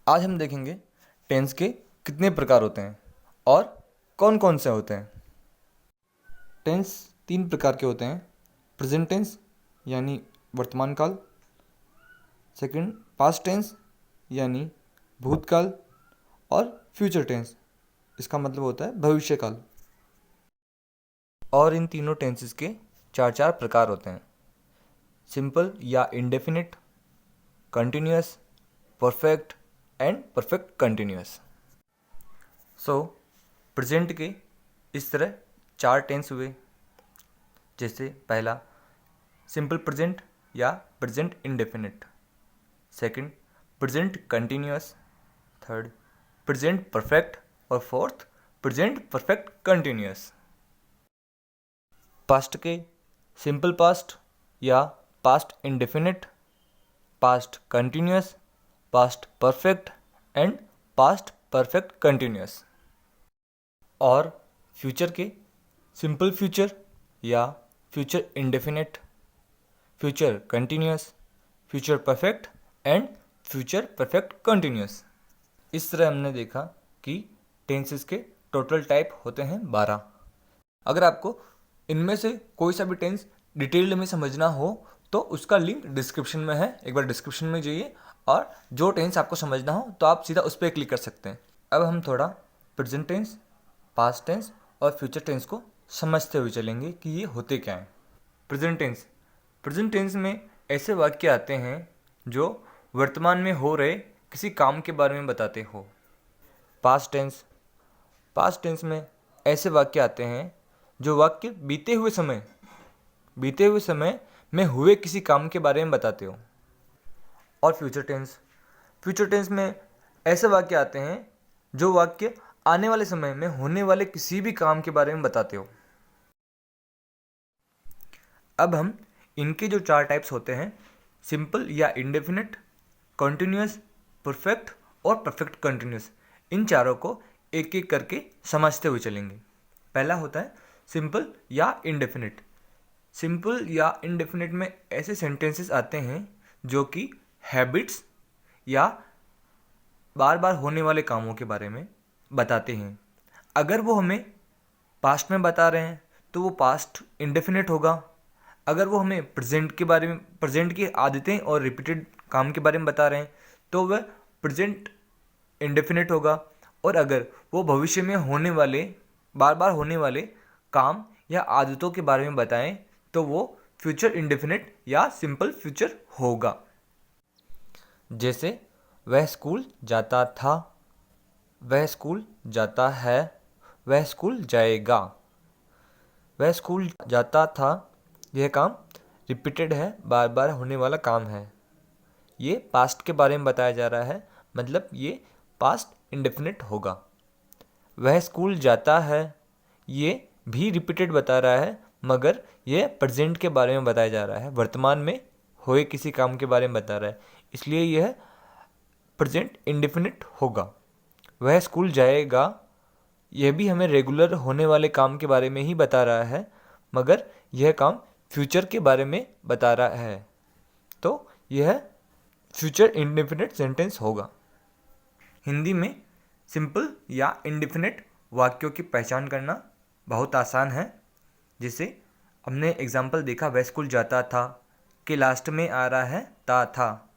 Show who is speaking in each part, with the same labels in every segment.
Speaker 1: आज हम देखेंगे टेंस के कितने प्रकार होते हैं और कौन कौन से होते हैं। टेंस तीन प्रकार के होते हैं। प्रेजेंट टेंस यानी वर्तमान काल, सेकंड पास्ट टेंस यानी भूतकाल, और फ्यूचर टेंस इसका मतलब होता है भविष्य काल। और इन तीनों टेंसेस के चार चार प्रकार होते हैं। सिंपल या indefinite, continuous, perfect and perfect continuous. So present के इस तरह चार टेंस हुए, जैसे पहला सिंपल प्रेजेंट या present indefinite, second present continuous, third present perfect और fourth present perfect continuous. Past के सिंपल पास्ट या past indefinite, past continuous, past perfect and past perfect continuous. और फ्यूचर के सिंपल फ्यूचर या future indefinite, future continuous, future perfect and future perfect continuous. इस तरह हमने देखा कि टेंसेस के टोटल टाइप होते हैं 12। अगर आपको इनमें से कोई सा भी टेंस डिटेल्ड में समझना हो तो उसका लिंक डिस्क्रिप्शन में है, एक बार डिस्क्रिप्शन में जाइए और जो टेंस आपको समझना हो तो आप सीधा उस पर क्लिक कर सकते हैं। अब हम थोड़ा प्रेजेंट टेंस, पास्ट टेंस और फ्यूचर टेंस को समझते हुए चलेंगे कि ये होते क्या हैं। प्रेजेंट टेंस, प्रेजेंट टेंस में ऐसे वाक्य आते हैं जो वर्तमान में हो रहे किसी काम के बारे में बताते हो। पास्ट टेंस, पास्ट टेंस में ऐसे वाक्य आते हैं जो वाक्य बीते हुए समय में हुए किसी काम के बारे में बताते हो। और फ्यूचर टेंस, फ्यूचर टेंस में ऐसे वाक्य आते हैं जो वाक्य आने वाले समय में होने वाले किसी भी काम के बारे में बताते हो। अब हम इनके जो चार टाइप्स होते हैं, सिंपल या इंडेफिनिट, कंटिन्यूअस, परफेक्ट और परफेक्ट कंटिन्यूअस, इन चारों को एक एक करके समझते हुए चलेंगे। पहला होता है सिंपल या इंडेफिनिट। सिंपल या इंडेफिनिट में ऐसे सेंटेंसेस आते हैं जो कि हैबिट्स या बार बार होने वाले कामों के बारे में बताते हैं। अगर वो हमें पास्ट में बता रहे हैं तो वो पास्ट इंडेफिनिट होगा। अगर वो हमें प्रेजेंट के बारे में, प्रेजेंट की आदतें और रिपीटेड काम के बारे में बता रहे हैं तो वह प्रेजेंट इंडेफिनिट होगा। और अगर वो भविष्य में होने वाले, बार बार होने वाले काम या आदतों के बारे में बताएं तो वो फ्यूचर इंडेफिनिट या सिंपल फ्यूचर होगा। जैसे वह स्कूल जाता था, वह स्कूल जाता है, वह स्कूल जाएगा। वह स्कूल जाता था, यह काम रिपीटेड है, बार बार होने वाला काम है। ये पास्ट के बारे में बताया जा रहा है, मतलब ये पास्ट इंडेफिनिट होगा। वह स्कूल जाता है, ये भी रिपीटेड बता रहा है, मगर यह प्रेजेंट के बारे में बताया जा रहा है, वर्तमान में हुए किसी काम के बारे में बता रहा है, इसलिए यह प्रेजेंट इंडेफिनिट होगा। वह स्कूल जाएगा, यह भी हमें रेगुलर होने वाले काम के बारे में ही बता रहा है, मगर यह काम फ्यूचर के बारे में बता रहा है, तो यह फ्यूचर इंडेफिनिट सेंटेंस होगा। हिंदी में सिंपल या इंडेफिनिट वाक्यों की पहचान करना बहुत आसान है। जैसे हमने एग्जाम्पल देखा, वह स्कूल जाता था के लास्ट में आ रहा है ता था।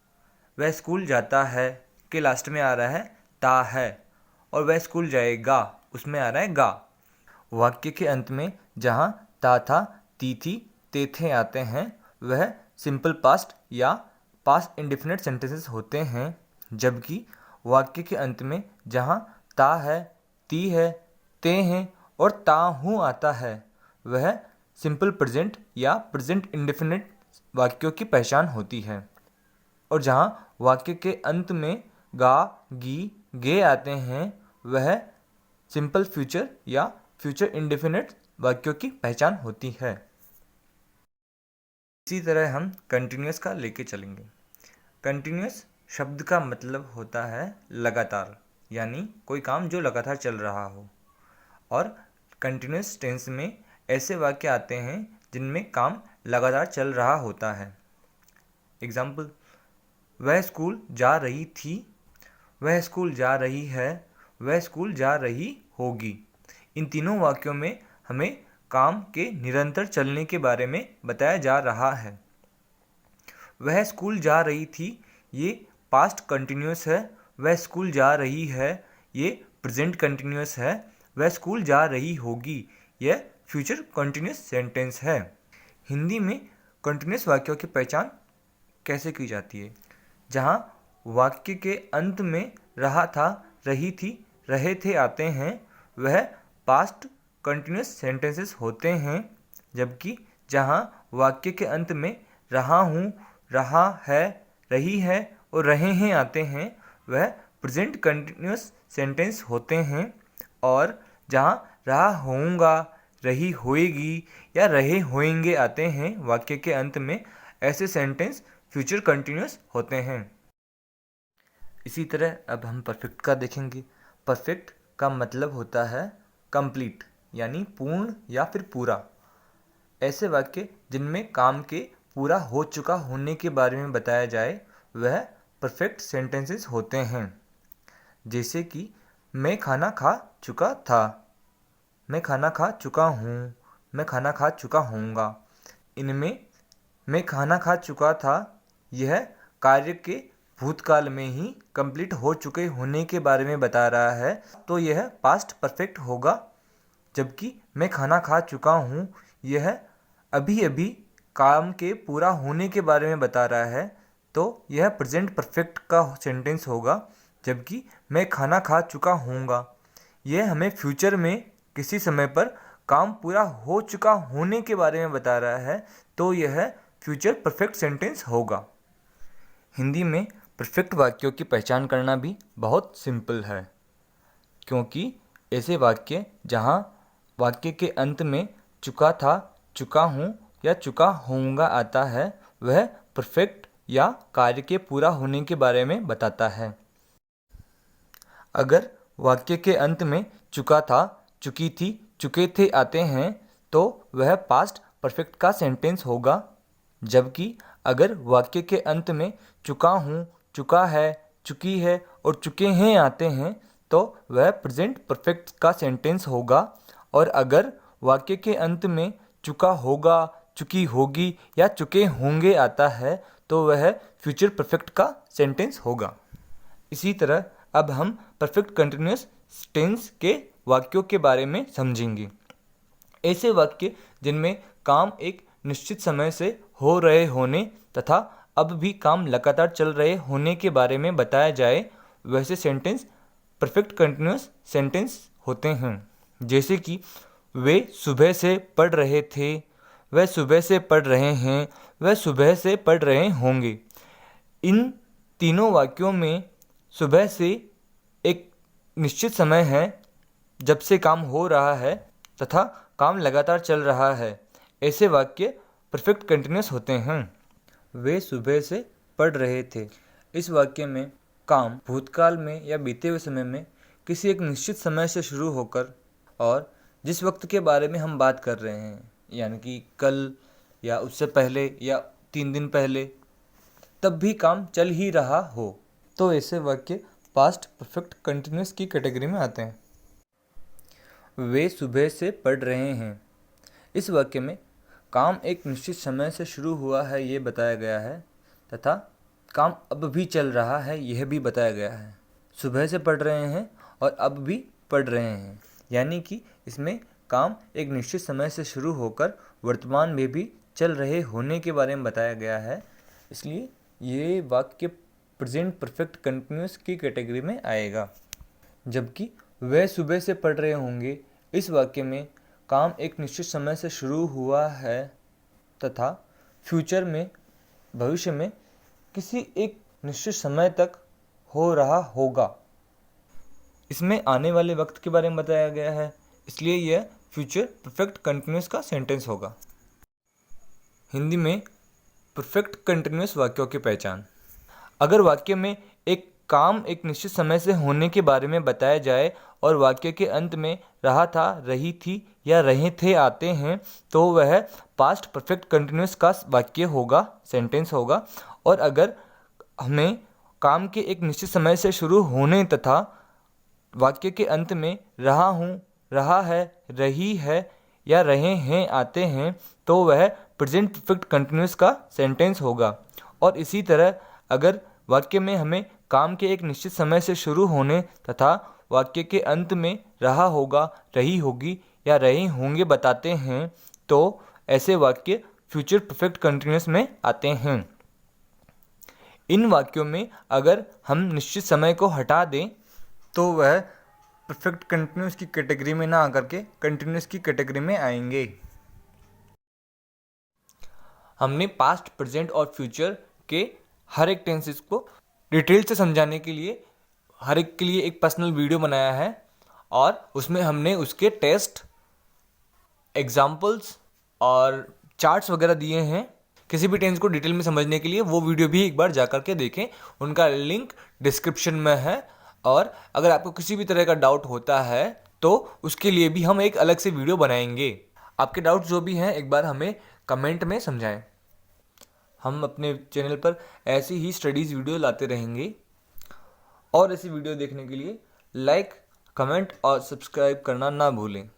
Speaker 1: वह स्कूल जाता है के लास्ट में आ रहा है ता है। और वह स्कूल जाएगा उसमें आ रहा है गा। वाक्य के अंत में जहाँ ता था, ती थी, ते थे आते हैं वह सिंपल पास्ट या पास्ट इंडेफिनिट सेंटेंसेस होते हैं, जबकि वाक्य के अंत में जहाँ ता है, ती है, ते हैं और ता हूँ आता है वह सिंपल प्रेजेंट या प्रेजेंट इंडेफिनिट वाक्यों की पहचान होती है। और जहाँ वाक्य के अंत में गा, गी, गे आते हैं वह सिंपल फ्यूचर या फ्यूचर इंडेफिनिट वाक्यों की पहचान होती है। इसी तरह हम कंटिन्यूअस का लेके चलेंगे। कंटिन्यूअस शब्द का मतलब होता है लगातार, यानी कोई काम जो लगातार चल रहा हो। और कंटिन्यूअस टेंस में ऐसे वाक्य आते हैं जिनमें काम लगातार चल रहा होता है। एग्जाम्पल, वह स्कूल जा रही थी, वह स्कूल जा रही है, वह स्कूल जा रही होगी। इन तीनों वाक्यों में हमें काम के निरंतर चलने के बारे में बताया जा रहा है। वह स्कूल जा रही थी, ये पास्ट कंटिन्यूस है। वह स्कूल जा रही है, ये प्रेजेंट कंटिन्यूस है। वह स्कूल जा रही होगी, यह फ्यूचर कंटिन्यूस सेंटेंस है। हिंदी में कंटिन्यूस वाक्यों की पहचान कैसे की जाती है? जहाँ वाक्य के अंत में रहा था, रही थी, रहे थे आते हैं, वह पास्ट कंटिन्यूस सेंटेंसेस होते हैं। जबकि जहाँ वाक्य के अंत में रहा हूँ, रहा है, रही है और रहे हैं आते हैं, वह प्रेजेंट कंटिन्यूस सेंटेंस होते हैं। और जहाँ रहा होऊंगा, रही होएगी या रहे होएंगे आते हैं वाक्य के अंत में, ऐसे सेंटेंस फ्यूचर कंटिन्यूस होते हैं। इसी तरह अब हम परफेक्ट का देखेंगे। परफेक्ट का मतलब होता है कंप्लीट, यानी पूर्ण या फिर पूरा। ऐसे वाक्य जिनमें काम के पूरा हो चुका होने के बारे में बताया जाए, वह परफेक्ट सेंटेंसेस होते हैं। जैसे कि मैं खाना खा चुका था, मैं खाना खा चुका हूँ, मैं खाना खा चुका होऊंगा। इनमें मैं खाना खा चुका था यह कार्य के भूतकाल में ही कंप्लीट हो चुके होने के बारे में बता रहा है, तो यह पास्ट परफेक्ट होगा। जबकि मैं खाना खा चुका हूँ यह अभी अभी काम के पूरा होने के बारे में बता रहा है, तो यह प्रेजेंट परफेक्ट का सेंटेंस होगा। जबकि मैं खाना खा चुका हूँगा यह हमें फ्यूचर में किसी समय पर काम पूरा हो चुका होने के बारे में बता रहा है, तो यह फ्यूचर परफेक्ट सेंटेंस होगा। हिंदी में परफेक्ट वाक्यों की पहचान करना भी बहुत सिंपल है, क्योंकि ऐसे वाक्य जहाँ वाक्य के अंत में चुका था, चुका हूँ या चुका होऊंगा आता है, वह परफेक्ट या कार्य के पूरा होने के बारे में बताता है। अगर वाक्य के अंत में चुका था, चुकी थी, चुके थे आते हैं, तो वह पास्ट परफेक्ट का सेंटेंस होगा। जबकि अगर वाक्य के अंत में चुका हूँ, चुका है, चुकी है और चुके हैं आते हैं, तो वह प्रेजेंट परफेक्ट का सेंटेंस होगा। और अगर वाक्य के अंत में चुका होगा, चुकी होगी या चुके होंगे आता है, तो वह फ्यूचर परफेक्ट का सेंटेंस होगा। इसी तरह अब हम परफेक्ट कंटिन्यूअस टेंस के वाक्यों के बारे में समझेंगे। ऐसे वाक्य जिनमें काम एक निश्चित समय से हो रहे होने तथा अब भी काम लगातार चल रहे होने के बारे में बताया जाए, वैसे सेंटेंस परफेक्ट कंटिन्यूअस सेंटेंस होते हैं। जैसे कि वे सुबह से पढ़ रहे थे, वह सुबह से पढ़ रहे हैं, वह सुबह से पढ़ रहे होंगे। इन तीनों वाक्यों में सुबह से एक निश्चित समय है जब से काम हो रहा है तथा काम लगातार चल रहा है। ऐसे वाक्य परफेक्ट कंटिन्यूअस होते हैं। वे सुबह से पढ़ रहे थे, इस वाक्य में काम भूतकाल में या बीते हुए समय में किसी एक निश्चित समय से शुरू होकर और जिस वक्त के बारे में हम बात कर रहे हैं, यानी कि कल या उससे पहले या 3 दिन पहले, तब भी काम चल ही रहा हो, तो ऐसे वाक्य पास्ट परफेक्ट कंटिन्यूअस की कैटेगरी में आते हैं। वे सुबह से पढ़ रहे हैं, इस वाक्य में काम एक निश्चित समय से शुरू हुआ है ये बताया गया है तथा काम अब भी चल रहा है यह भी बताया गया है। सुबह से पढ़ रहे हैं और अब भी पढ़ रहे हैं, यानी कि इसमें काम एक निश्चित समय से शुरू होकर वर्तमान में भी चल रहे होने के बारे में बताया गया है, इसलिए ये वाक्य प्रेजेंट परफेक्ट कंटिन्यूअस की कैटेगरी में आएगा। जबकि वह सुबह से पढ़ रहे होंगे, इस वाक्य में काम एक निश्चित समय से शुरू हुआ है तथा फ्यूचर में, भविष्य में किसी एक निश्चित समय तक हो रहा होगा। इसमें आने वाले वक्त के बारे में बताया गया है, इसलिए यह फ्यूचर परफेक्ट कंटिन्यूअस का सेंटेंस होगा। हिंदी में परफेक्ट कंटिन्यूअस वाक्यों की पहचान। अगर वाक्य में एक काम एक निश्चित समय से होने के बारे में बताया जाए और वाक्य के अंत में रहा था, रही थी या रहे थे आते हैं, तो वह पास्ट परफेक्ट कंटिन्यूअस का वाक्य होगा, सेंटेंस होगा। और अगर हमें काम के एक निश्चित समय से शुरू होने तथा वाक्य के अंत में रहा हूँ, रहा है, रही है या रहे हैं आते हैं तो वह प्रेजेंट परफेक्ट कंटिन्यूस का सेंटेंस होगा। और इसी तरह अगर वाक्य में हमें काम के एक निश्चित समय से शुरू होने तथा वाक्य के अंत में रहा होगा, रही होगी या रहे होंगे बताते हैं तो ऐसे वाक्य फ्यूचर परफेक्ट कंटिन्यूस में आते हैं। इन वाक्यों में अगर हम निश्चित समय को हटा दें तो वह परफेक्ट कंटिन्यूस की कैटेगरी में ना आकर के कंटिन्यूस की कैटेगरी में आएंगे। हमने पास्ट, प्रेजेंट और फ्यूचर के हर एक टेंसेस को डिटेल से समझाने के लिए हर एक के लिए एक पर्सनल वीडियो बनाया है और उसमें हमने उसके टेस्ट, एग्जाम्पल्स और चार्ट्स वगैरह दिए हैं। किसी भी टेंस को डिटेल में समझने के लिए वो वीडियो भी एक बार जा कर के देखें, उनका लिंक डिस्क्रिप्शन में है। और अगर आपको किसी भी तरह का डाउट होता है तो उसके लिए भी हम एक अलग से वीडियो बनाएंगे। आपके डाउट जो भी हैं एक बार हमें कमेंट में समझाएं। हम अपने चैनल पर ऐसी ही स्टडीज़ वीडियो लाते रहेंगे और ऐसी वीडियो देखने के लिए लाइक, कमेंट और सब्सक्राइब करना ना भूलें।